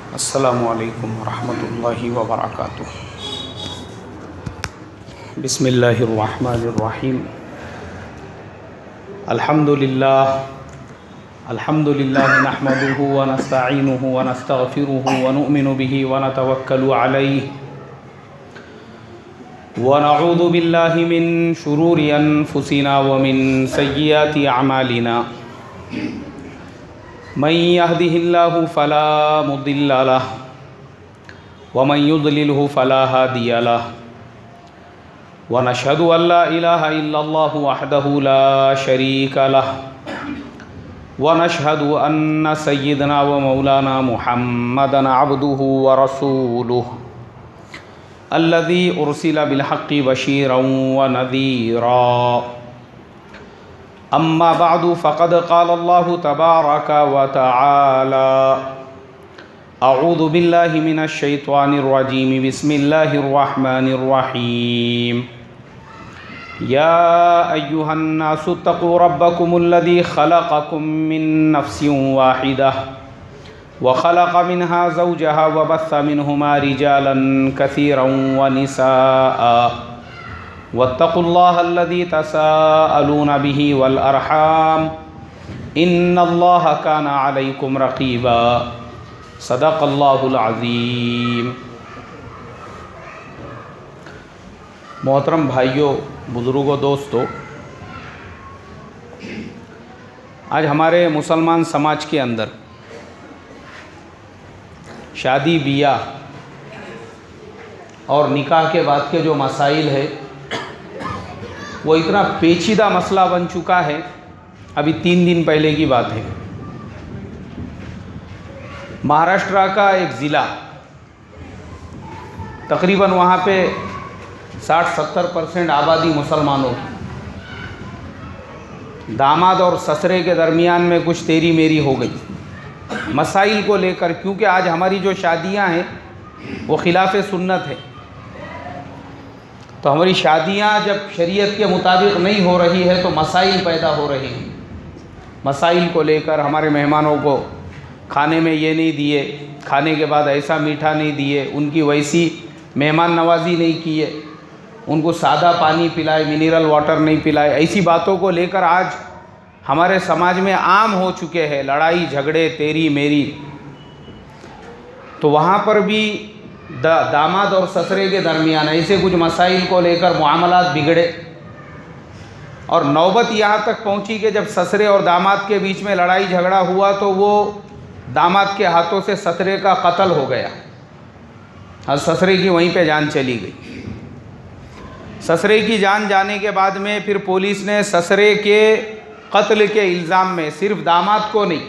अस्सलामु अलैकुम वरहमतुल्लाहि वबरकातुह। बिस्मिल्लाहिर्रहमानिर्रहीम। अल्हम्दुलिल्लाह नहमदुहु व नस्तईनुहु व नस्तगफिरुहु व नु'मिनु बिही व नतवक्कलु अलैहि व नऊज़ु बिल्लाहि मिन शुरूरि अनफुसिना व मिन सय्यिआति अमालिना। मन यहदिहिल्लाहु फला मुदिल्ल लहु व मन युद्लिलहु फला हादिय लहु व नशहदु अल्ला इलाहा इल्लल्लाहु वहदहु ला शरीक लहु व नशहदु अन्न सय्यिदना व मौलाना मुहम्मदन अब्दुहु व रसूलुहु अल्लज़ी उरसिल बिलहक़्क़ि बशीरन व नज़ीरा। अम्मा बादु फ़क़द क़ाल अल्लाहु तबारक व तआला अऊज़ु बिल्लाहि मिनश शैतानिर रजीम बिस्मिल्लाहिर रहमानिर रहीम। या अय्युहन नासु तक़ू रब्बकुमुल्लज़ी ख़लक़कुम मिन नफ़्सिन वाहिदह व ख़लक़ मिनहा ज़ौजहा व बस्स मिनहुमा रिजालन कसीरन व निसाअ वत्तक़ुल्लाहल्लज़ी तसाअलून बिही वल अरहाम इन्नल्लाह काना अलैकुम रक़ीबा। सदक़ल्लाहुल अज़ीम। मोहतरम भाइयों, बुज़ुर्गों, दोस्तों, आज हमारे मुसलमान समाज के अंदर शादी बियाह और निकाह के बाद के जो मसाइल है वो इतना पेचीदा मसला बन चुका है। अभी 3 दिन पहले की बात है, महाराष्ट्र का एक ज़िला, तकरीबन वहाँ पे 60-70% आबादी मुसलमानों की, दामाद और ससरे के दरमियान में कुछ तेरी मेरी हो गई मसाइल को लेकर, क्योंकि आज हमारी जो शादियां हैं वो खिलाफ सुन्नत है। तो हमारी शादियां जब शरीयत के मुताबिक नहीं हो रही है तो मसाइल पैदा हो रहे हैं। मसाइल को लेकर हमारे मेहमानों को खाने में ये नहीं दिए, खाने के बाद ऐसा मीठा नहीं दिए, उनकी वैसी मेहमान नवाजी नहीं किए, उनको सादा पानी पिलाए, मिनरल वाटर नहीं पिलाए, ऐसी बातों को लेकर आज हमारे समाज में आम हो चुके हैं लड़ाई झगड़े तेरी मेरी। तो वहाँ पर भी दामाद और ससरे के दरमियान ऐसे कुछ मसाइल को लेकर मुआमलात बिगड़े और नौबत यहाँ तक पहुँची कि जब ससरे और दामाद के बीच में लड़ाई झगड़ा हुआ तो वो दामाद के हाथों से ससरे का कत्ल हो गया और ससरे की वहीं पे जान चली गई। ससरे की जान जाने के बाद में फिर पुलिस ने ससरे के कत्ल के इल्ज़ाम में सिर्फ दामाद को नहीं,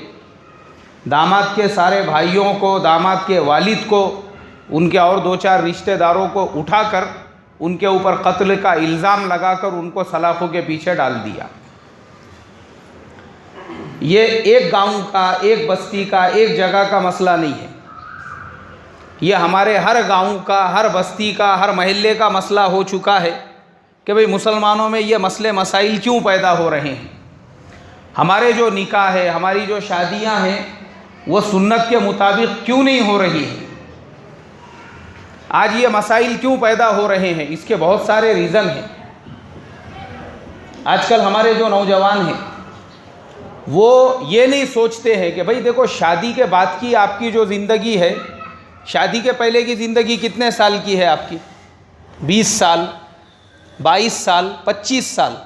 दामाद के सारे भाइयों को, दामाद के वालिद को, उनके और 2-4 रिश्तेदारों को उठाकर उनके ऊपर कत्ल का इल्ज़ाम लगाकर उनको सलाखों के पीछे डाल दिया। ये एक गांव का, एक बस्ती का, एक जगह का मसला नहीं है, ये हमारे हर गांव का, हर बस्ती का, हर महल्ले का मसला हो चुका है कि भाई मुसलमानों में ये मसले मसाइल क्यों पैदा हो रहे हैं। हमारे जो निकाह है, हमारी जो शादियां हैं वो सुन्नत के मुताबिक क्यों नहीं हो रही है। आज ये मसाइल क्यों पैदा हो रहे हैं, इसके बहुत सारे रीज़न हैं। आजकल हमारे जो नौजवान हैं वो ये नहीं सोचते हैं कि भाई देखो, शादी के बाद की आपकी जो ज़िंदगी है, शादी के पहले की ज़िंदगी कितने साल की है आपकी? 20 साल, 22 साल, 25 साल।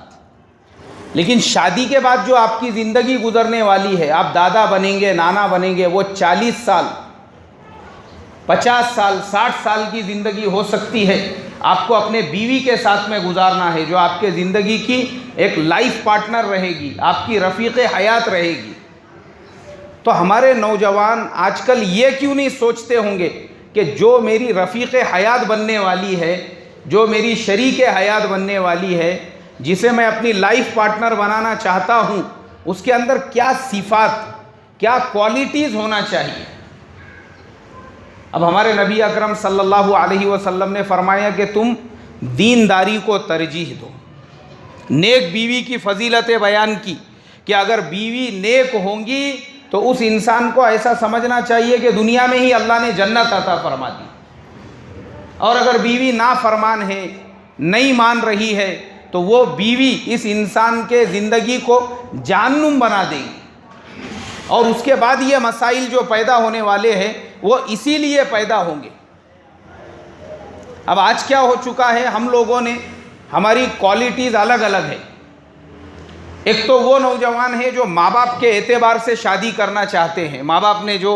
लेकिन शादी के बाद जो आपकी ज़िंदगी गुजरने वाली है, आप दादा बनेंगे, नाना बनेंगे, वो 40 साल, 50 साल, 60 साल की ज़िंदगी हो सकती है। आपको अपने बीवी के साथ में गुजारना है, जो आपके ज़िंदगी की एक लाइफ पार्टनर रहेगी, आपकी रफ़ीक़ हयात रहेगी। तो हमारे नौजवान आजकल ये क्यों नहीं सोचते होंगे कि जो मेरी रफ़ीक़ हयात बनने वाली है, जो मेरी शरीक हयात बनने वाली है, जिसे मैं अपनी लाइफ पार्टनर बनाना चाहता हूँ, उसके अंदर क्या सिफ़ात, क्या क्वालिटीज़ होना चाहिए। अब हमारे नबी अकरम सल्लल्लाहु अलैहि वसल्लम ने फरमाया कि तुम दीनदारी को तरजीह दो। नेक बीवी की फजीलतें बयान की कि अगर बीवी नेक होंगी तो उस इंसान को ऐसा समझना चाहिए कि दुनिया में ही अल्लाह ने जन्नत अता फरमा दी। और अगर बीवी ना फरमान है, नहीं मान रही है, तो वो बीवी इस इंसान के ज़िंदगी को जहन्नुम बना देगी। और उसके बाद ये मसाइल जो पैदा होने वाले हैं वो इसीलिए पैदा होंगे। अब आज क्या हो चुका है, हम लोगों ने, हमारी क्वालिटीज़ अलग अलग है। एक तो वो नौजवान है जो माँ बाप के एतबार से शादी करना चाहते हैं, माँ बाप ने जो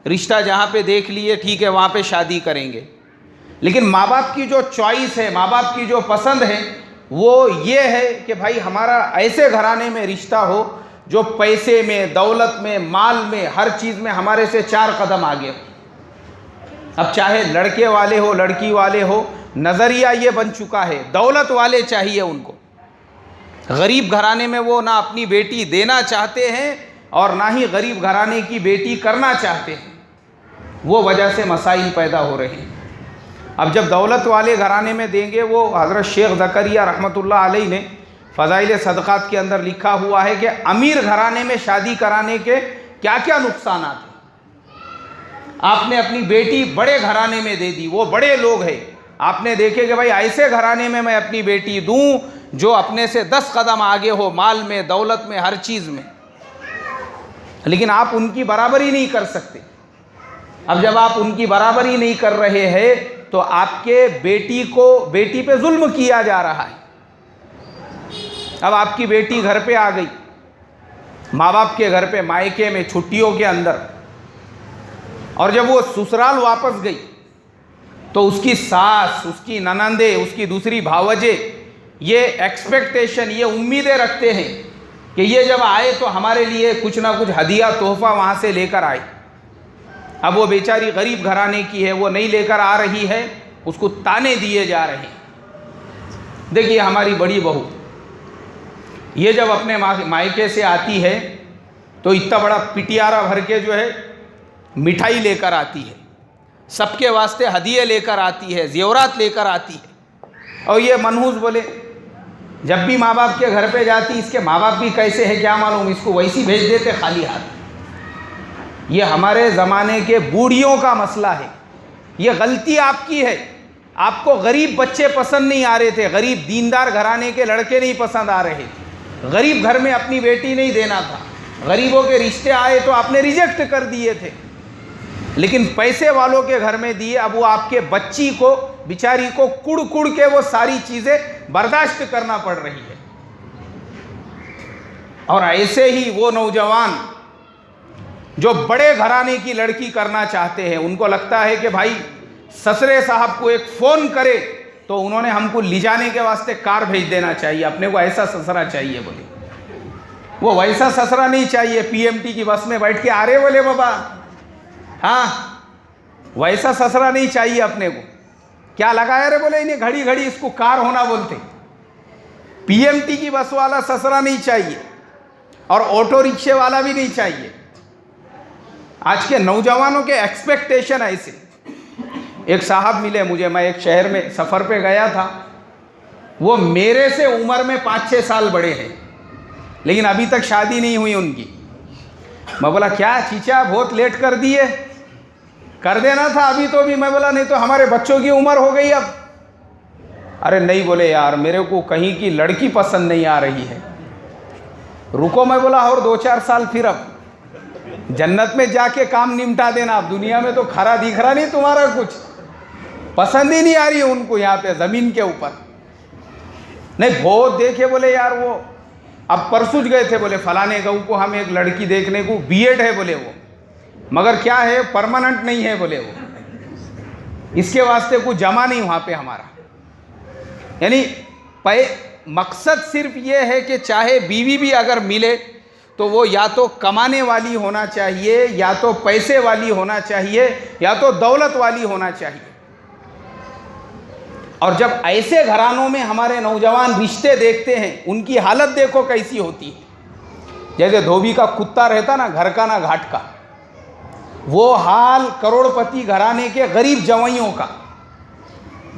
रिश्ता जहाँ पे देख लिए ठीक है वहाँ पे शादी करेंगे। लेकिन माँ बाप की जो चॉइस है, माँ बाप की जो पसंद है वो ये है कि भाई हमारा ऐसे घराने में रिश्ता हो जो पैसे में, दौलत में, माल में, हर चीज़ में हमारे से 4 कदम आगे हो। अब चाहे लड़के वाले हो, लड़की वाले हो, नज़रिया ये बन चुका है दौलत वाले चाहिए उनको। गरीब घराने में वो ना अपनी बेटी देना चाहते हैं और ना ही गरीब घराने की बेटी करना चाहते हैं। वो वजह से मसाइल पैदा हो रहे हैं। अब जब दौलत वाले घराने में देंगे, वो हज़रत शेख ज़करिया रहमतुल्लाह अलैह ने फ़ज़ाइल सदक़ात के अंदर लिखा हुआ है कि अमीर घराने में शादी कराने के क्या क्या नुकसान हैं। आपने अपनी बेटी बड़े घराने में दे दी, वो बड़े लोग हैं, आपने देखे कि भाई ऐसे घराने में मैं अपनी बेटी दूं जो अपने से 10 कदम आगे हो, माल में, दौलत में, हर चीज़ में, लेकिन आप उनकी बराबरी नहीं कर सकते। अब जब आप उनकी बराबरी नहीं कर रहे हैं तो आपके बेटी पे जुल्म किया जा रहा है। अब आपकी बेटी घर पे आ गई, माँ बाप के घर पे, मायके में, छुट्टियों के अंदर, और जब वो ससुराल वापस गई तो उसकी सास, उसकी ननंदे, उसकी दूसरी भावजे ये एक्सपेक्टेशन, ये उम्मीदें रखते हैं कि ये जब आए तो हमारे लिए कुछ ना कुछ हदिया, तोहफा वहाँ से लेकर आए। अब वो बेचारी गरीब घराने की है, वो नहीं लेकर आ रही है, उसको ताने दिए जा रहे हैं। देखिए हमारी बड़ी बहू ये जब अपने मायके से आती है तो इतना बड़ा पिटियारा भर के जो है मिठाई लेकर आती है, सबके वास्ते हदिये लेकर आती है, ज़ेवरात लेकर आती है। और ये मनहूस बोले, जब भी माँ बाप के घर पे जाती, इसके माँ बाप भी कैसे है क्या मालूम, इसको वैसी भेज देते खाली हाथ। ये हमारे ज़माने के बूढ़ियों का मसला है। ये गलती आपकी है। आपको गरीब बच्चे पसंद नहीं आ रहे थे, गरीब दीनदार घराने के लड़के नहीं पसंद आ रहे थे, गरीब घर में अपनी बेटी नहीं देना था, गरीबों के रिश्ते आए तो आपने रिजेक्ट कर दिए थे। लेकिन पैसे वालों के घर में दिए, अब वो आपके बच्ची को, बिचारी को कुड़ कुड़ के वो सारी चीज़ें बर्दाश्त करना पड़ रही है। और ऐसे ही वो नौजवान जो बड़े घराने की लड़की करना चाहते हैं, उनको लगता है कि भाई ससरे साहब को एक फ़ोन करे तो उन्होंने हमको ले जाने के वास्ते कार भेज देना चाहिए, अपने को ऐसा ससरा चाहिए। बोले वो वैसा ससरा नहीं चाहिए, पीएमटी की बस में बैठ के आ रहे बोले बाबा, हाँ वैसा ससरा नहीं चाहिए अपने को। क्या लगाया रे बोले, इन्हें घड़ी घड़ी इसको कार होना बोलते। पीएमटी की बस वाला ससरा नहीं चाहिए और ऑटो रिक्शे वाला भी नहीं चाहिए। आज के नौजवानों के एक्सपेक्टेशन ऐसे। एक साहब मिले मुझे, मैं एक शहर में सफ़र पे गया था, वो मेरे से उम्र में 5-6 साल बड़े हैं, लेकिन अभी तक शादी नहीं हुई उनकी। मैं बोला क्या चीचा बहुत लेट कर दिए, कर देना था अभी तो भी। मैं बोला नहीं तो हमारे बच्चों की उम्र हो गई अब। अरे नहीं बोले यार, मेरे को कहीं की लड़की पसंद नहीं आ रही है। रुको, मैं बोला और 2-4 साल, फिर अब जन्नत में जाके काम निपटा देना। अब दुनिया में तो खरा दिख रहा नहीं तुम्हारा, कुछ पसंद ही नहीं आ रही है उनको यहाँ पे ज़मीन के ऊपर। नहीं बहुत देखे बोले यार, वो अब परसों गए थे बोले फलाने गाँव को हम एक लड़की देखने को, बीएड है बोले वो, मगर क्या है परमानेंट नहीं है बोले वो, इसके वास्ते कुछ जमा नहीं वहाँ पे हमारा। यानी मकसद सिर्फ ये है कि चाहे बीवी भी अगर मिले तो वो या तो कमाने वाली होना चाहिए, या तो पैसे वाली होना चाहिए, या तो दौलत वाली होना चाहिए। और जब ऐसे घरानों में हमारे नौजवान रिश्ते देखते हैं, उनकी हालत देखो कैसी होती है। जैसे धोबी का कुत्ता रहता ना, घर का ना घाट का, वो हाल करोड़पति घराने के गरीब जवाइयों का।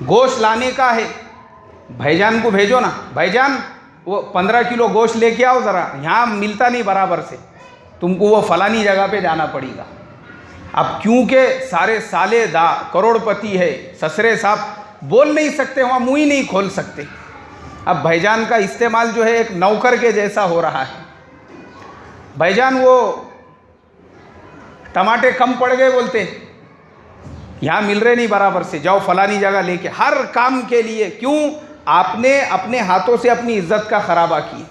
गोश्त लाने का है, भाईजान को भेजो ना, भाईजान वो 15 किलो गोश्त लेके आओ ज़रा, यहाँ मिलता नहीं बराबर से, तुमको वो फलानी जगह पे जाना पड़ेगा। अब क्योंकि सारे साले दा करोड़पति है, ससरे साहब बोल नहीं सकते, वहाँ मुँह ही नहीं खोल सकते। अब भाईजान का इस्तेमाल जो है एक नौकर के जैसा हो रहा है। भाईजान वो टमाटे कम पड़ गए बोलते, यहाँ मिल रहे नहीं बराबर से, जाओ फलानी जगह लेके, हर काम के लिए। क्यों? आपने अपने हाथों से अपनी इज्जत का खराबा की,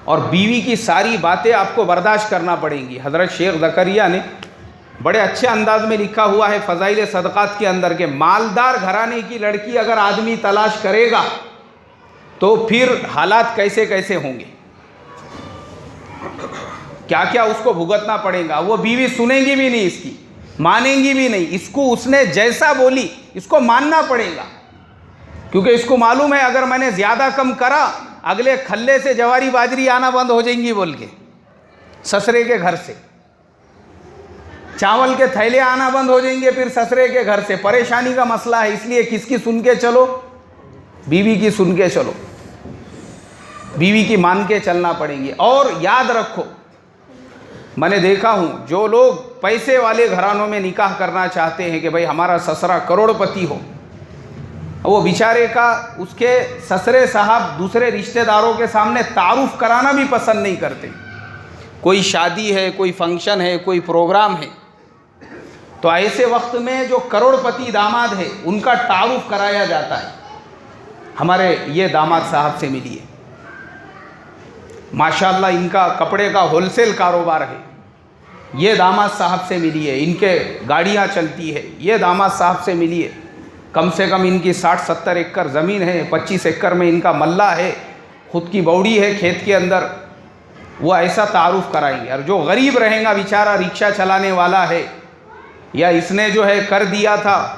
और बीवी की सारी बातें आपको बर्दाश्त करना पड़ेंगी। हज़रत शेख ज़करिया ने बड़े अच्छे अंदाज में लिखा हुआ है फ़ज़ाइल सदक़ात के अंदर के, मालदार घराने की लड़की अगर आदमी तलाश करेगा तो फिर हालात कैसे कैसे होंगे, क्या क्या उसको भुगतना पड़ेगा। वो बीवी सुनेंगी भी नहीं, इसकी मानेंगी भी नहीं, इसको उसने जैसा बोली इसको मानना पड़ेगा, क्योंकि इसको मालूम है अगर मैंने ज़्यादा कम करा अगले खल्ले से जवारी बाजरी आना बंद हो जाएंगी बोल के, ससरे के घर से चावल के थैले आना बंद हो जाएंगे फिर ससरे के घर से। परेशानी का मसला है, इसलिए किसकी सुन के चलो? बीवी की सुन के चलो, बीवी की मान के चलना पड़ेगी। और याद रखो, मैंने देखा हूँ जो लोग पैसे वाले घरानों में निकाह करना चाहते हैं कि भाई हमारा ससरा करोड़पति हो, वो बेचारे का उसके ससरे साहब दूसरे रिश्तेदारों के सामने तारुफ कराना भी पसंद नहीं करते। कोई शादी है, कोई फंक्शन है, कोई प्रोग्राम है, तो ऐसे वक्त में जो करोड़पति दामाद है उनका तारुफ कराया जाता है। हमारे ये दामाद साहब से मिलिए, माशाअल्लाह इनका कपड़े का होलसेल कारोबार है। ये दामाद साहब से मिलिए, इनके गाड़ियाँ चलती है। ये दामाद साहब से मिलिए, कम से कम इनकी 60-70 एकड़ ज़मीन है, 25 एकड़ में इनका मल्ला है, खुद की बौड़ी है खेत के अंदर। वो ऐसा तारुफ कराएंगे। और जो गरीब रहेगा बेचारा, रिक्शा चलाने वाला है या इसने जो है कर दिया था,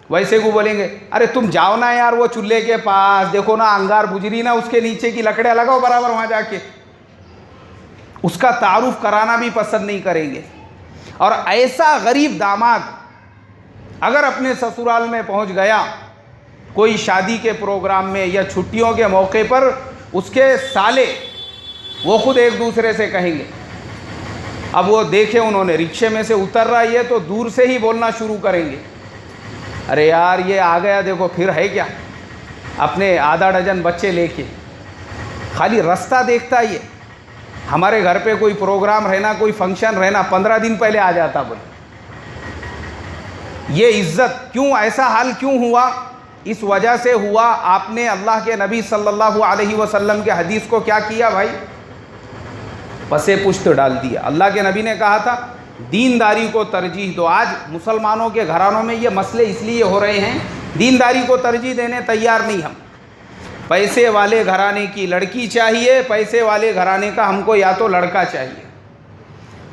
वैसे को बोलेंगे अरे तुम जाओ ना यार वो चूल्हे के पास, देखो ना अंगार बुझरी ना, उसके नीचे की लकड़ियाँ लगाओ बराबर वहाँ जाके। उसका तारुफ कराना भी पसंद नहीं करेंगे। और ऐसा गरीब दामाद अगर अपने ससुराल में पहुँच गया कोई शादी के प्रोग्राम में या छुट्टियों के मौके पर, उसके साले वो खुद एक दूसरे से कहेंगे, अब वो देखे उन्होंने रिक्शे में से उतर रहा है तो दूर से ही बोलना शुरू करेंगे, अरे यार ये आ गया देखो, फिर है क्या, अपने आधा डजन बच्चे लेके खाली रास्ता देखता ये। हमारे घर पे कोई प्रोग्राम रहना, कोई फंक्शन रहना, 15 दिन पहले आ जाता बोले। ये इज़्ज़त क्यों, ऐसा हाल क्यों हुआ? इस वजह से हुआ आपने अल्लाह के नबी सल्लल्लाहु अलैहि वसल्लम के हदीस को क्या किया भाई? पसे पुश्त डाल दिया। अल्लाह के नबी ने कहा था दीनदारी को तरजीह दो। आज मुसलमानों के घरानों में ये मसले इसलिए हो रहे हैं, दीनदारी को तरजीह देने तैयार नहीं हम। पैसे वाले घराने की लड़की चाहिए, पैसे वाले घराने का हमको या तो लड़का चाहिए,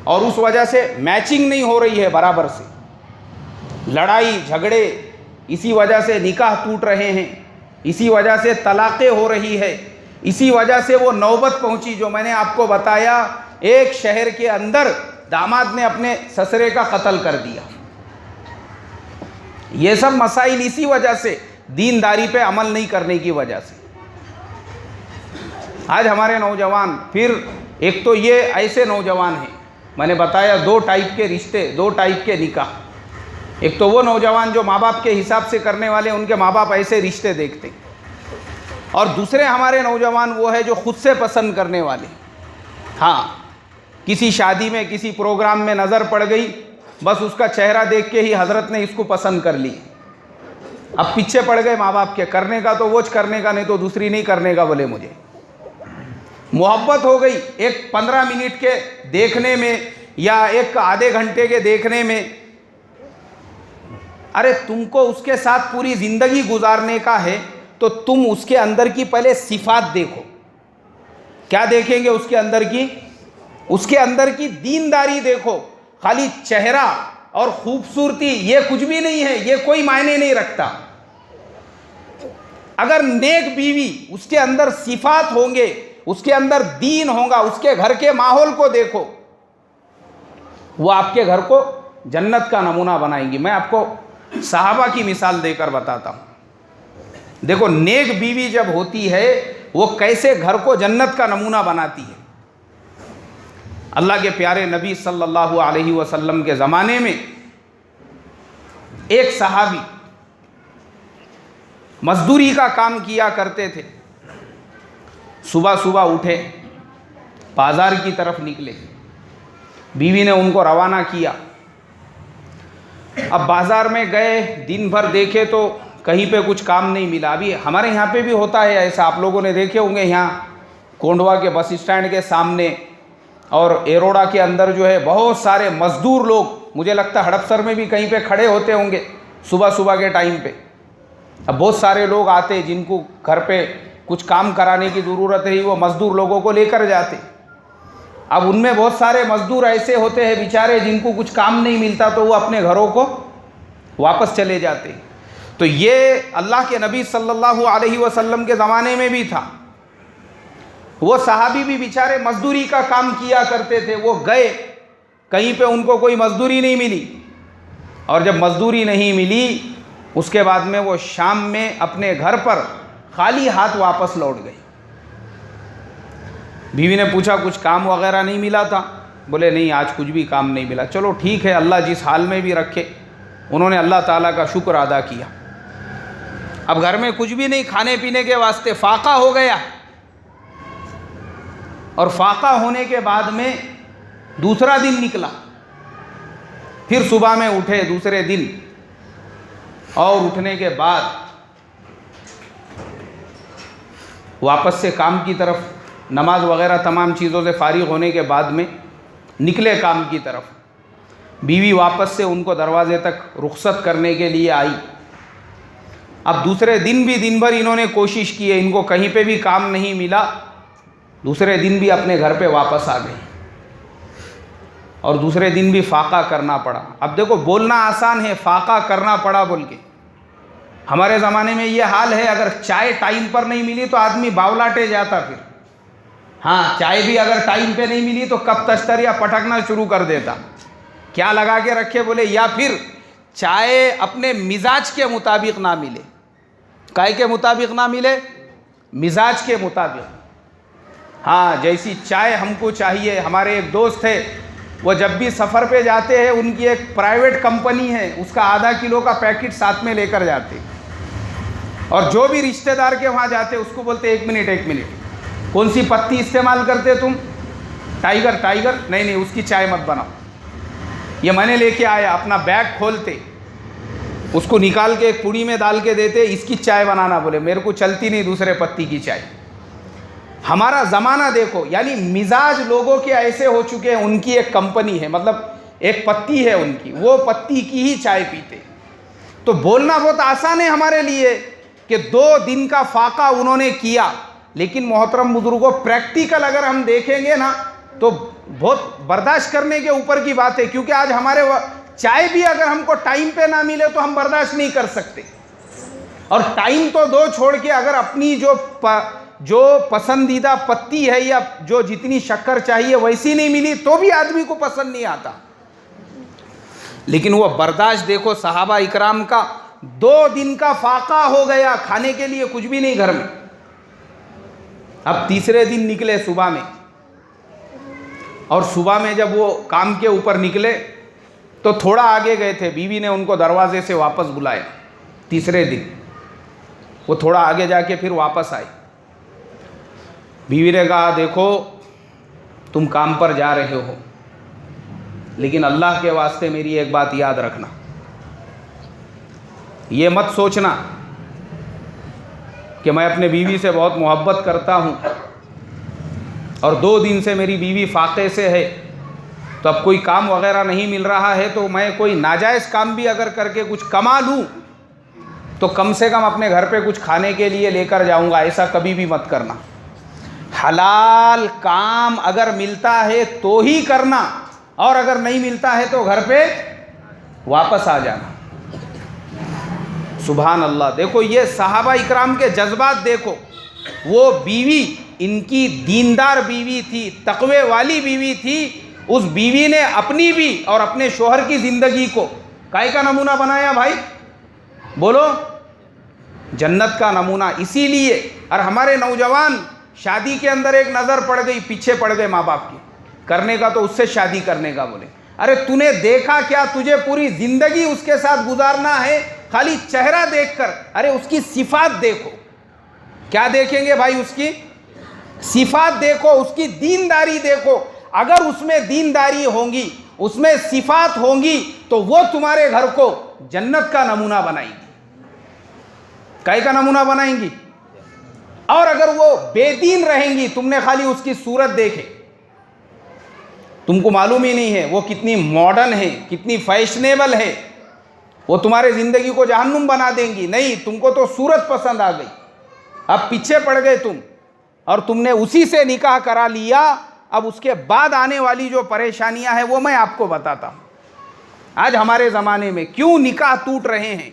और उस वजह से मैचिंग नहीं हो रही है बराबर से, लड़ाई झगड़े, इसी वजह से निकाह टूट रहे हैं, इसी वजह से तलाक़ें हो रही है, इसी वजह से वो नौबत पहुंची जो मैंने आपको बताया, एक शहर के अंदर दामाद ने अपने ससरे का कत्ल कर दिया। ये सब मसाइल इसी वजह से, दीनदारी पे अमल नहीं करने की वजह से। आज हमारे नौजवान, फिर एक तो ये ऐसे नौजवान हैं, मैंने बताया 2 टाइप के रिश्ते, 2 टाइप के निकाह। एक तो वो नौजवान जो माँ बाप के हिसाब से करने वाले, उनके माँ बाप ऐसे रिश्ते देखते, और दूसरे हमारे नौजवान वो है जो खुद से पसंद करने वाले। हाँ, किसी शादी में, किसी प्रोग्राम में नज़र पड़ गई, बस उसका चेहरा देख के ही हज़रत ने इसको पसंद कर ली। अब पीछे पड़ गए माँ बाप के, करने का तो वो करने का, नहीं तो दूसरी नहीं करने का बोले मुझे। मोहब्बत हो गई एक 15 मिनट के देखने में या एक आधे घंटे के देखने में। अरे तुमको उसके साथ पूरी ज़िंदगी गुजारने का है तो तुम उसके अंदर की पहले सिफात देखो। क्या देखेंगे उसके अंदर की? उसके अंदर की दीनदारी देखो। खाली चेहरा और खूबसूरती ये कुछ भी नहीं है, ये कोई मायने नहीं रखता। अगर नेक बीवी, उसके अंदर सिफात होंगे, उसके अंदर दीन होगा, उसके घर के माहौल को देखो, वो आपके घर को जन्नत का नमूना बनाएंगी। मैं आपको सहाबा की मिसाल देकर बताता हूँ। देखो, नेक बीवी जब होती है वो कैसे घर को जन्नत का नमूना बनाती है। अल्लाह के प्यारे नबी सल्लल्लाहु अलैहि वसल्लम के ज़माने में एक सहाबी मजदूरी का काम किया करते थे। सुबह सुबह उठे, बाज़ार की तरफ निकले, बीवी ने उनको रवाना किया। अब बाज़ार में गए, दिन भर देखे तो कहीं पे कुछ काम नहीं मिला। अभी हमारे यहाँ पे भी होता है ऐसा, आप लोगों ने देखे होंगे, यहाँ कोंडवा के बस स्टैंड के सामने और एरोड़ा के अंदर जो है बहुत सारे मज़दूर लोग, मुझे लगता है हड़पसर में भी कहीं पे खड़े होते होंगे सुबह सुबह के टाइम पे। अब बहुत सारे लोग आते जिनको घर पे कुछ काम कराने की ज़रूरत है, वो मज़दूर लोगों को लेकर जाते। अब उनमें बहुत सारे मज़दूर ऐसे होते हैं बेचारे जिनको कुछ काम नहीं मिलता, तो वो अपने घरों को वापस चले जाते। तो ये अल्लाह के नबी सल्लल्लाहु अलैहि वसल्लम के ज़माने में भी था। वो सहाबी भी बेचारे मजदूरी का काम किया करते थे। वो गए, कहीं पे उनको कोई मजदूरी नहीं मिली, और जब मजदूरी नहीं मिली उसके बाद में वो शाम में अपने घर पर खाली हाथ वापस लौट गए। बीवी ने पूछा कुछ काम वगैरह नहीं मिला था? बोले नहीं, आज कुछ भी काम नहीं मिला। चलो ठीक है, अल्लाह जिस हाल में भी रखे। उन्होंने अल्लाह ताला का शुक्र अदा किया। अब घर में कुछ भी नहीं, खाने पीने के वास्ते फाका हो गया। और फाका होने के बाद में दूसरा दिन निकला, फिर सुबह में उठे दूसरे दिन, और उठने के बाद वापस से काम की तरफ, नमाज वगैरह तमाम चीज़ों से फारिग होने के बाद में निकले काम की तरफ। बीवी वापस से उनको दरवाजे तक रुखसत करने के लिए आई। अब दूसरे दिन भी दिन भर इन्होंने कोशिश की है, इनको कहीं पे भी काम नहीं मिला। दूसरे दिन भी अपने घर पे वापस आ गए और दूसरे दिन भी फाका करना पड़ा। अब देखो, बोलना आसान है, फाका करना पड़ा बोल के। हमारे ज़माने में ये हाल है, अगर चाय टाइम पर नहीं मिली तो आदमी बावलाटे जाता। फिर हाँ, चाय भी अगर टाइम पे नहीं मिली तो कप तश्तर या पटकना शुरू कर देता। क्या लगा के रखे बोले, या फिर चाय अपने मिजाज के मुताबिक ना मिले। काय के मुताबिक ना मिले? मिजाज के मुताबिक। हाँ, जैसी चाय हमको चाहिए। हमारे एक दोस्त है, वो जब भी सफ़र पे जाते हैं, उनकी एक प्राइवेट कंपनी है, उसका आधा किलो का पैकेट साथ में लेकर जाते। और जो भी रिश्तेदार के वहाँ जाते उसको बोलते एक मिनट, कौन सी पत्ती इस्तेमाल करते तुम? टाइगर? नहीं नहीं, उसकी चाय मत बनाओ। ये मैंने लेके आया। अपना बैग खोलते, उसको निकाल के एक पुड़ी में डाल के देते, इसकी चाय बनाना। बोले मेरे को चलती नहीं दूसरे पत्ती की चाय। हमारा ज़माना देखो, यानी मिजाज लोगों के ऐसे हो चुके हैं। उनकी एक कंपनी है, मतलब एक पत्ती है उनकी, वो पत्ती की ही चाय पीते। तो बोलना बहुत आसान है हमारे लिए कि 2 दिन का फाका उन्होंने किया, लेकिन मोहतरम बुजुर्गों, प्रैक्टिकल अगर हम देखेंगे ना तो बहुत बर्दाश्त करने के ऊपर की बात है। क्योंकि आज हमारे चाय भी अगर हमको टाइम पे ना मिले तो हम बर्दाश्त नहीं कर सकते। और टाइम तो दो छोड़ के, अगर अपनी जो पसंदीदा पत्ती है या जो जितनी शक्कर चाहिए वैसी नहीं मिली तो भी आदमी को पसंद नहीं आता। लेकिन वो बर्दाश्त देखो सहाबा इकराम का, 2 दिन का फाका हो गया, खाने के लिए कुछ भी नहीं घर में। अब तीसरे दिन निकले सुबह में, और सुबह में जब वो काम के ऊपर निकले तो थोड़ा आगे गए थे। बीवी ने उनको दरवाजे से वापस बुलाया। तीसरे दिन वो थोड़ा आगे जाके फिर वापस आए। बीवी ने कहा, देखो तुम काम पर जा रहे हो, लेकिन अल्लाह के वास्ते मेरी एक बात याद रखना। ये मत सोचना कि मैं अपने बीवी से बहुत मोहब्बत करता हूँ और 2 दिन से मेरी बीवी फाके से है, तो अब कोई काम वगैरह नहीं मिल रहा है तो मैं कोई नाजायज़ काम भी अगर करके कुछ कमा लूँ तो कम से कम अपने घर पे कुछ खाने के लिए लेकर जाऊँगा। ऐसा कभी भी मत करना। हलाल काम अगर मिलता है तो ही करना, और अगर नहीं मिलता है तो घर पे वापस आ जाना। सुभान अल्लाह। देखो ये सहाबा इकराम के जज्बात देखो। वो बीवी इनकी दीनदार बीवी थी, तकवे वाली बीवी थी। उस बीवी ने अपनी भी और अपने शोहर की ज़िंदगी को काय का नमूना बनाया भाई? बोलो, जन्नत का नमूना। इसीलिए और हमारे नौजवान शादी के अंदर एक नज़र पड़ गई, पीछे पड़ गए माँ बाप की। करने का तो उससे शादी करने का बोले। अरे तूने देखा क्या? तुझे पूरी जिंदगी उसके साथ गुजारना है खाली चेहरा देखकर? अरे उसकी सिफात देखो। क्या देखेंगे भाई? उसकी सिफात देखो, उसकी दीनदारी देखो। अगर उसमें दीनदारी होंगी, उसमें सिफात होंगी, तो वो तुम्हारे घर को जन्नत का नमूना बनाएंगी। काय का नमूना बनाएंगी? और अगर वो बेदीन रहेंगी, तुमने खाली उसकी सूरत देखे, तुमको मालूम ही नहीं है वो कितनी मॉडर्न है, कितनी फैशनेबल है, वो तुम्हारे जिंदगी को जहन्नुम बना देंगी। नहीं, तुमको तो सूरत पसंद आ गई, अब पीछे पड़ गए तुम, और तुमने उसी से निकाह करा लिया। अब उसके बाद आने वाली जो परेशानियां हैं वो मैं आपको बताता हूं। आज हमारे ज़माने में क्यों निकाह टूट रहे हैं,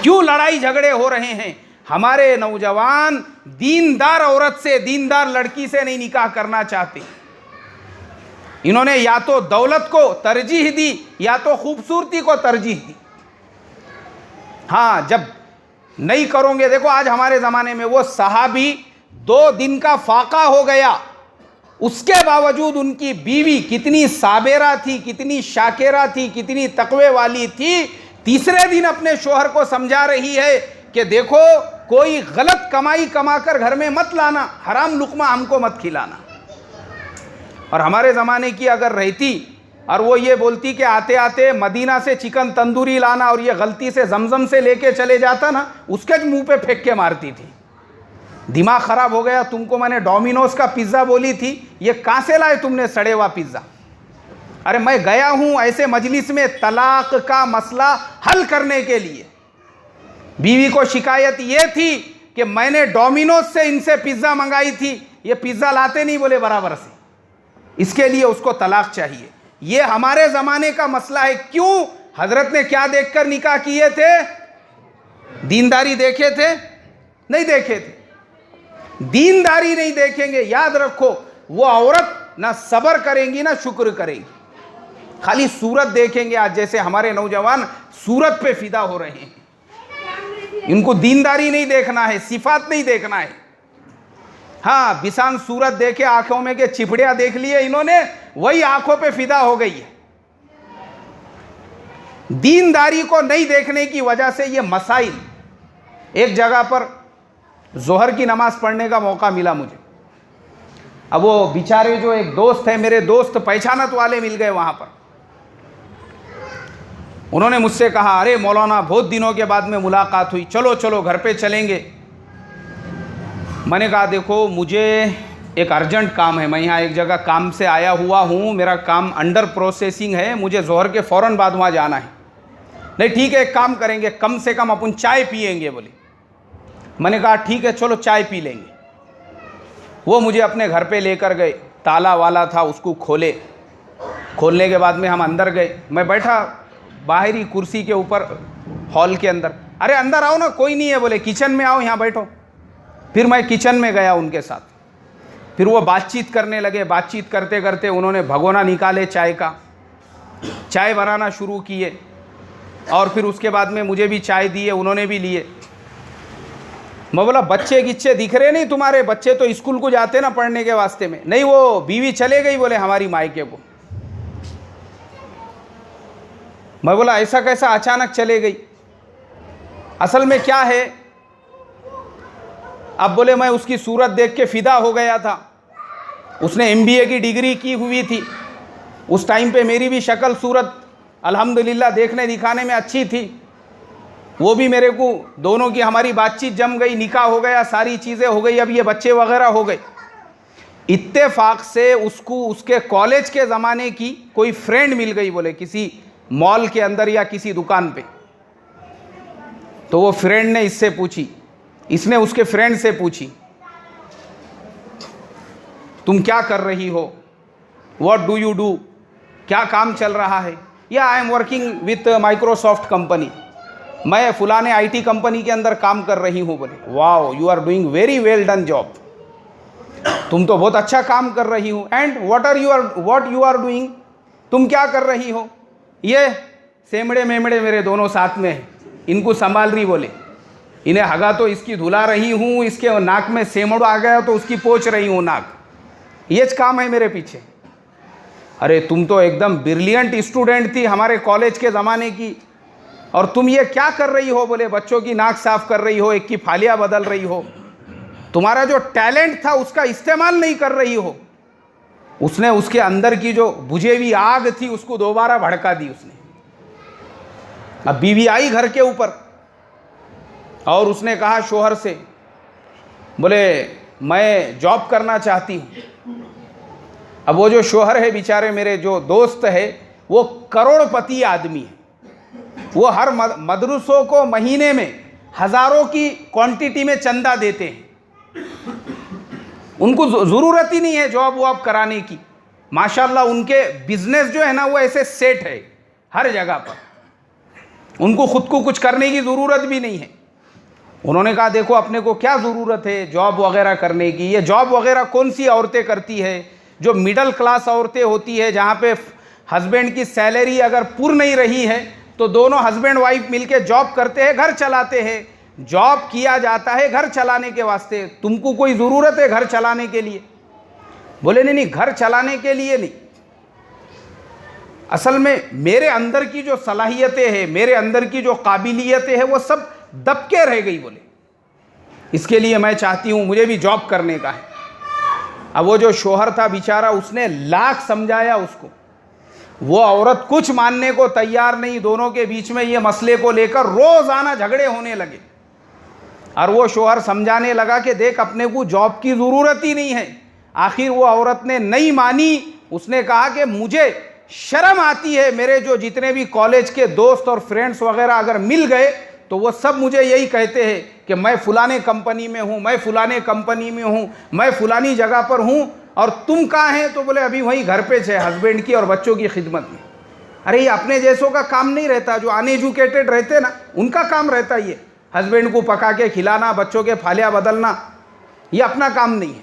क्यों लड़ाई झगड़े हो रहे हैं? हमारे नौजवान दीनदार औरत से, दीनदार लड़की से नहीं निकाह करना चाहते। इन्होंने या तो दौलत को तरजीह दी या तो खूबसूरती को तरजीह दी। हाँ, जब नहीं करोगे, देखो आज हमारे ज़माने में वो सहाबी 2 दिन का फाका हो गया, उसके बावजूद उनकी बीवी कितनी साबेरा थी, कितनी शाकिरा थी, कितनी तकवे वाली थी। तीसरे दिन अपने शोहर को समझा रही है कि देखो, कोई गलत कमाई कमाकर घर में मत लाना, हराम लुकमा हमको मत खिलाना। और हमारे ज़माने की अगर रहती और वो ये बोलती कि आते आते मदीना से चिकन तंदूरी लाना, और ये गलती से जमजम से लेके चले जाता ना, उसके मुंह पे फेंक के मारती थी। दिमाग खराब हो गया, तुमको मैंने डोमिनोज का पिज़्ज़ा बोली थी, ये कहाँ से लाए तुमने सड़े हुआ पिज़्ज़ा? अरे मैं गया हूँ ऐसे मजलिस में तलाक का मसला हल करने के लिए। बीवी को शिकायत ये थी कि मैंने डोमिनोज से इनसे पिज़्ज़ा मंगाई थी, ये पिज़्ज़ा लाते नहीं बोले बराबर से, इसके लिए उसको तलाक चाहिए। ये हमारे ज़माने का मसला है। क्यों? हजरत ने क्या देखकर निकाह किए थे? दीनदारी देखे थे? नहीं देखे थे। दीनदारी नहीं देखेंगे, याद रखो, वो औरत ना सब्र करेंगी ना शुक्र करेंगी, खाली सूरत देखेंगे। आज जैसे हमारे नौजवान सूरत पे फिदा हो रहे हैं, इनको दीनदारी नहीं देखना है, सिफात नहीं देखना है। हाँ, बिसान सूरत देखे, आंखों में के चिपड़िया देख लिए इन्होंने, वही आंखों पे फिदा हो गई है। दीनदारी को नहीं देखने की वजह से ये मसाइल। एक जगह पर जोहर की नमाज पढ़ने का मौका मिला मुझे। अब वो बेचारे जो एक दोस्त है, मेरे दोस्त पहचानत वाले मिल गए वहाँ पर। उन्होंने मुझसे कहा, अरे मौलाना बहुत दिनों के बाद में मुलाकात हुई, चलो चलो घर पे चलेंगे। मैंने कहा देखो, मुझे एक अर्जेंट काम है, मैं यहाँ एक जगह काम से आया हुआ हूँ, मेरा काम अंडर प्रोसेसिंग है, मुझे जोहर के फ़ौरन बाद वहाँ जाना है। नहीं ठीक है, एक काम करेंगे, कम से कम अपन चाय पिएंगे बोले। मैंने कहा ठीक है चलो चाय पी लेंगे। वो मुझे अपने घर पे लेकर गए, ताला वाला था, उसको खोलने के बाद में हम अंदर गए। मैं बैठा बाहरी कुर्सी के ऊपर हॉल के अंदर। अरे अंदर आओ ना, कोई नहीं है बोले, किचन में आओ, यहाँ बैठो। फिर मैं किचन में गया उनके साथ। फिर वो बातचीत करने लगे। बातचीत करते करते उन्होंने भगोना निकाले चाय का, चाय बनाना शुरू किए, और फिर उसके बाद में मुझे भी चाय दिए, उन्होंने भी लिए। मैं बोला बच्चे गिच्चे दिख रहे नहीं तुम्हारे? बच्चे तो स्कूल को जाते ना पढ़ने के वास्ते में। नहीं, वो बीवी चले गई बोले हमारी मायके को। मैं बोला ऐसा कैसा अचानक चले गई? असल में क्या है, अब बोले मैं उसकी सूरत देख के फिदा हो गया था। उसने MBA की डिग्री की हुई थी। उस टाइम पे मेरी भी शक्ल सूरत अल्हम्दुलिल्लाह देखने दिखाने में अच्छी थी। वो भी मेरे को, दोनों की हमारी बातचीत जम गई, निकाह हो गया, सारी चीज़ें हो गई, अब ये बच्चे वगैरह हो गए। इत्तेफाक से उसको उसके कॉलेज के ज़माने की कोई फ्रेंड मिल गई बोले, किसी मॉल के अंदर या किसी दुकान पे। तो वो फ्रेंड ने इससे पूछी, इसने उसके फ्रेंड से पूछी, तुम क्या कर रही हो? What do you do? क्या काम चल रहा है? या I am working with Microsoft company, मैं फलाने IT कंपनी के अंदर काम कर रही हूँ बोले। Wow, you are doing very well done job, तुम तो बहुत अच्छा काम कर रही हो। And what you are doing, तुम क्या कर रही हो? ये सेमड़े मेमड़े मेरे दोनों साथ में हैं, इनको संभाल रही बोले। इन्हें हगा तो इसकी धुला रही हूँ, इसके नाक में सेमड़ आ गया तो उसकी पोंछ रही हूँ नाक। ये काम है मेरे पीछे। अरे तुम तो एकदम ब्रिलियंट स्टूडेंट थी हमारे कॉलेज के ज़माने की, और तुम ये क्या कर रही हो? बोले बच्चों की नाक साफ कर रही हो, एक की फालियाँ बदल रही हो, तुम्हारा जो टैलेंट था उसका इस्तेमाल नहीं कर रही हो। उसने उसके अंदर की जो बुझे हुई आग थी उसको दोबारा भड़का दी उसने। अब बीवी आई घर के ऊपर और उसने कहा शोहर से, बोले मैं जॉब करना चाहती हूँ। अब वो जो शोहर है बेचारे, मेरे जो दोस्त है, वो करोड़पति आदमी है। वो हर मदरसों को महीने में हज़ारों की क्वांटिटी में चंदा देते हैं। उनको ज़रूरत ही नहीं है जॉब वॉब कराने की। माशाल्लाह उनके बिजनेस जो है ना वो ऐसे सेट है हर जगह पर। उनको खुद को कुछ करने की ज़रूरत भी नहीं है। उन्होंने कहा देखो अपने को क्या ज़रूरत है जॉब वगैरह करने की? ये जॉब वगैरह कौन सी औरतें करती है? जो मिडिल क्लास औरतें होती है, जहाँ पे हस्बैंड की सैलरी अगर पूरी नहीं रही है तो दोनों हस्बैंड वाइफ मिलके जॉब करते हैं, घर चलाते हैं। जॉब किया जाता है घर चलाने के वास्ते। तुमको कोई ज़रूरत है घर चलाने के लिए? बोले नहीं, घर चलाने के लिए नहीं, असल में मेरे अंदर की जो सलाहियतें हैं, मेरे अंदर की जो काबिलियतें हैं, वो सब दबके रह गई। बोले इसके लिए मैं चाहती हूँ, मुझे भी जॉब करने का है। अब वो जो शोहर था बेचारा, उसने लाख समझाया उसको, वो औरत कुछ मानने को तैयार नहीं। दोनों के बीच में ये मसले को लेकर रोज़ाना झगड़े होने लगे। और वो शोहर समझाने लगा कि देख अपने को जॉब की ज़रूरत ही नहीं है। आखिर वो औरत ने नहीं मानी। उसने कहा कि मुझे शर्म आती है, मेरे जो जितने भी कॉलेज के दोस्त और फ्रेंड्स वगैरह अगर मिल गए तो वो सब मुझे यही कहते हैं कि मैं फलाने कंपनी में हूँ, मैं फलाने कंपनी में हूँ, मैं फलानी जगह पर हूँ, और तुम कहाँ हैं? तो बोले अभी वहीं घर पे छे हस्बैंड की और बच्चों की खिदमत में। अरे ये अपने जैसों का काम नहीं रहता। जो अनएजुकेटेड रहते ना, उनका काम रहता ये हस्बैंड को पका के खिलाना, बच्चों के फालियाँ बदलना, ये अपना काम नहीं है।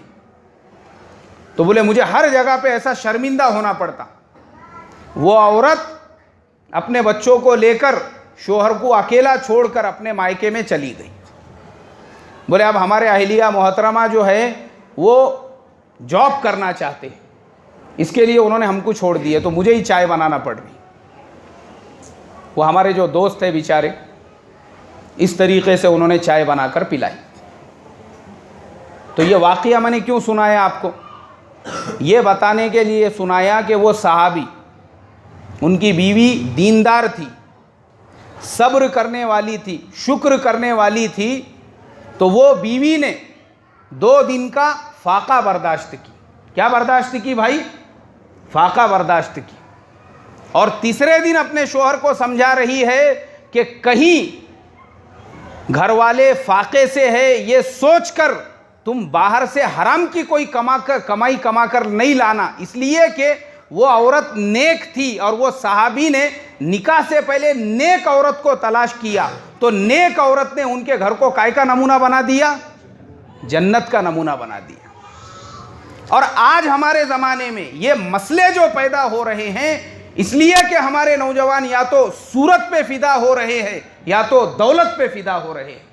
तो बोले मुझे हर जगह पे ऐसा शर्मिंदा होना पड़ता। वो औरत अपने बच्चों को लेकर शोहर को अकेला छोड़कर अपने मायके में चली गई। बोले अब हमारे अहलिया मोहतरमा जो है वो जॉब करना चाहते हैं, इसके लिए उन्होंने हमको छोड़ दिए, तो मुझे ही चाय बनाना पड़ रही। वो हमारे जो दोस्त है बेचारे, इस तरीक़े से उन्होंने चाय बनाकर पिलाई। तो ये वाक़या मैंने क्यों सुनाया आपको? ये बताने के लिए सुनाया कि वो सहाबी, उनकी बीवी दीनदार थी, सब्र करने वाली थी, शुक्र करने वाली थी। तो वो बीवी ने 2 दिन का फाका बर्दाश्त की। क्या बर्दाश्त की भाई? फाका बर्दाश्त की। और तीसरे दिन अपने शोहर को समझा रही है कि कहीं घर वाले फाके से है ये सोचकर तुम बाहर से हराम की कोई कमाई कमाकर नहीं लाना। इसलिए कि वो औरत नेक थी और वो सहाबी ने निकाह से पहले नेक औरत को तलाश किया। तो नेक औरत ने उनके घर को काय का नमूना बना दिया? जन्नत का नमूना बना दिया। और आज हमारे ज़माने में ये मसले जो पैदा हो रहे हैं, इसलिए कि हमारे नौजवान या तो सूरत पे फिदा हो रहे हैं या तो दौलत पे फिदा हो रहे हैं।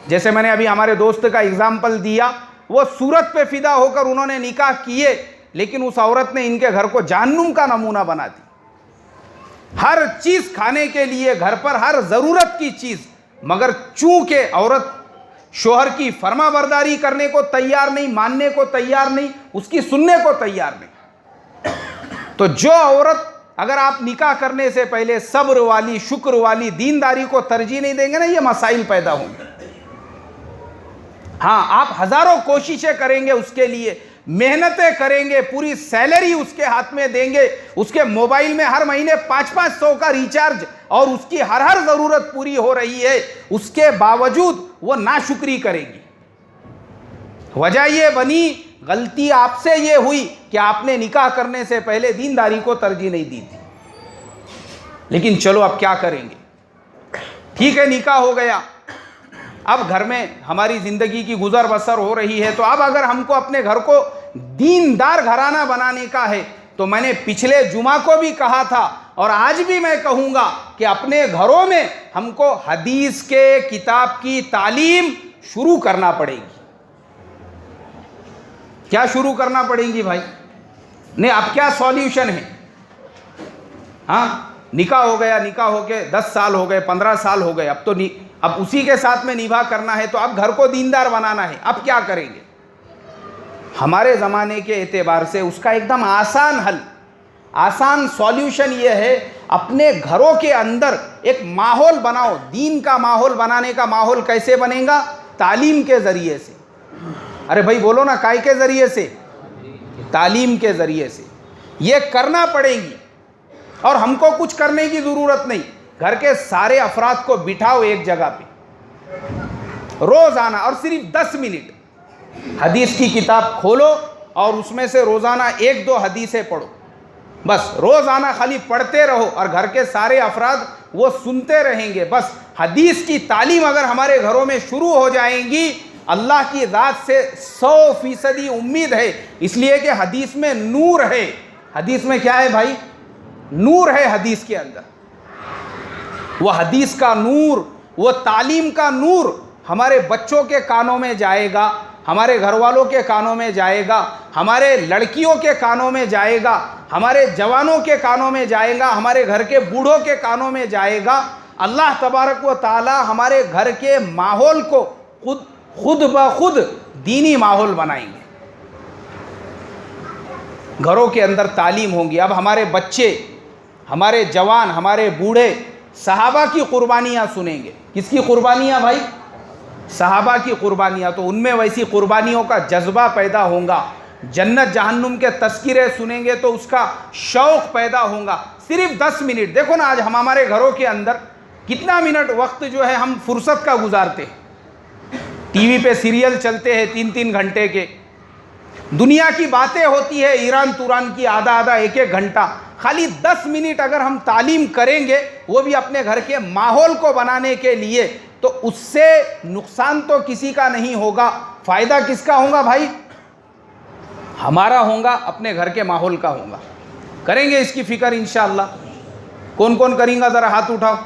जैसे मैंने अभी हमारे दोस्त का एग्जाम्पल दिया, वो सूरत पे फिदा होकर उन्होंने निकाह किए, लेकिन उस औरत ने इनके घर को जहन्नुम का नमूना बना दी। हर चीज़ खाने के लिए घर पर, हर ज़रूरत की चीज़, मगर चूंकि औरत शोहर की फरमाबरदारी करने को तैयार नहीं, मानने को तैयार नहीं, उसकी सुनने को तैयार नहीं। तो जो औरत, अगर आप निकाह करने से पहले सब्र वाली, शुक्र वाली, दीनदारी को तरजीह नहीं देंगे ना, ये मसाइल पैदा होंगे। हाँ, आप हज़ारों कोशिशें करेंगे उसके लिए, मेहनतें करेंगे, पूरी सैलरी उसके हाथ में देंगे, उसके मोबाइल में हर महीने 500-500 का रिचार्ज, और उसकी हर ज़रूरत पूरी हो रही है, उसके बावजूद वो नाशुक्री करेगी। वजह ये बनी, गलती आपसे ये हुई कि आपने निकाह करने से पहले दीनदारी को तरजीह नहीं दी थी। लेकिन चलो अब क्या करेंगे, ठीक है निकाह हो गया, अब घर में हमारी ज़िंदगी की गुजर बसर हो रही है। तो अब अगर हमको अपने घर को दीनदार घराना बनाने का है, तो मैंने पिछले जुमा को भी कहा था और आज भी मैं कहूँगा कि अपने घरों में हमको हदीस के किताब की तालीम शुरू करना पड़ेगी। क्या शुरू करना पड़ेगी भाई? नहीं, अब क्या सॉल्यूशन है? हाँ, निकाह हो गया, निकाह होके 10 साल हो गए, 15 साल हो गए, अब तो अब उसी के साथ में निभा करना है, तो अब घर को दीनदार बनाना है, अब क्या करेंगे? हमारे ज़माने के एतबार से उसका एकदम आसान हल, आसान सॉल्यूशन ये है, अपने घरों के अंदर एक माहौल बनाओ। दीन का माहौल बनाने का माहौल कैसे बनेगा? तालीम के ज़रिए से। अरे भाई बोलो ना, काय के ज़रिए से? तालीम के ज़रिए से। ये करना पड़ेगी और हमको कुछ करने की ज़रूरत नहीं। घर के सारे अफराद को बिठाओ एक जगह पे, रोज़ाना, और सिर्फ 10 मिनट हदीस की किताब खोलो और उसमें से रोज़ाना 1-2 हदीसें पढ़ो। बस रोज़ाना खाली पढ़ते रहो और घर के सारे अफराद वो सुनते रहेंगे। बस हदीस की तालीम अगर हमारे घरों में शुरू हो जाएंगी, अल्लाह की ज़ात से 100% उम्मीद है, इसलिए कि हदीस में नूर है। हदीस में क्या है भाई? नूर है हदीस के अंदर। वो हदीस का नूर, वो तालीम का नूर हमारे बच्चों के कानों में जाएगा, हमारे घर वालों के कानों में जाएगा, हमारे लड़कियों के कानों में जाएगा, हमारे जवानों के कानों में जाएगा, हमारे घर के बूढ़ों के कानों में जाएगा। अल्लाह तबारक व ताला हमारे घर के माहौल को खुद ब खुद दीनी माहौल बनाएंगे। घरों के अंदर तालीम होंगी। अब हमारे बच्चे, हमारे जवान, हमारे बूढ़े सहाबा की कुर्बानियाँ सुनेंगे। किसकी कुर्बानियाँ भाई? सहाबा की कुर्बानियाँ। तो उनमें वैसी कुर्बानियों का जज्बा पैदा होगा। जन्नत जहन्नुम के तस्किरे सुनेंगे तो उसका शौक़ पैदा होगा। सिर्फ 10 मिनट देखो ना, आज हम हमारे घरों के अंदर कितना मिनट वक्त जो है हम फुर्सत का गुजारते हैं। टीवी पे सीरियल चलते हैं 3-3 घंटे के, दुनिया की बातें होती है ईरान तुरान की आधा 1-1 घंटा। खाली 10 मिनट अगर हम तालीम करेंगे, वो भी अपने घर के माहौल को बनाने के लिए, तो उससे नुकसान तो किसी का नहीं होगा। फ़ायदा किसका होगा भाई? हमारा होगा, अपने घर के माहौल का होगा। करेंगे इसकी फ़िक्र इंशाअल्लाह। कौन कौन करेंगे ज़रा हाथ उठाओ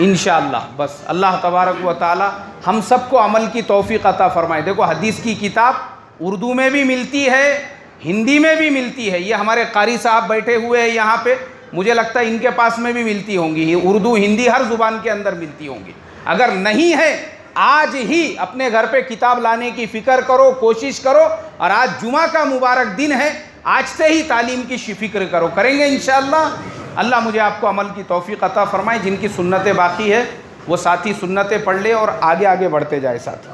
इंशाअल्लाह। बस अल्लाह तबारक व ताला हम सबको अमल की तौफीक अता फ़रमाए। देखो हदीस की किताब उर्दू में भी मिलती है, हिंदी में भी मिलती है। ये हमारे कारी साहब बैठे हुए हैं यहाँ पे, मुझे लगता है इनके पास में भी मिलती होंगी। उर्दू हिंदी हर ज़ुबान के अंदर मिलती होंगी। अगर नहीं है, आज ही अपने घर पे किताब लाने की फ़िक्र करो, कोशिश करो। और आज जुमा का मुबारक दिन है, आज से ही तालीम की फ़िक्र करो। करेंगे इंशाअल्लाह। अल्लाह मुझे आपको अमल की तौफीक अता फ़रमाए। जिनकी सुन्नतें बाकी है वो साथी सुन्नतें पढ़ ले और आगे आगे बढ़ते जाए साथी।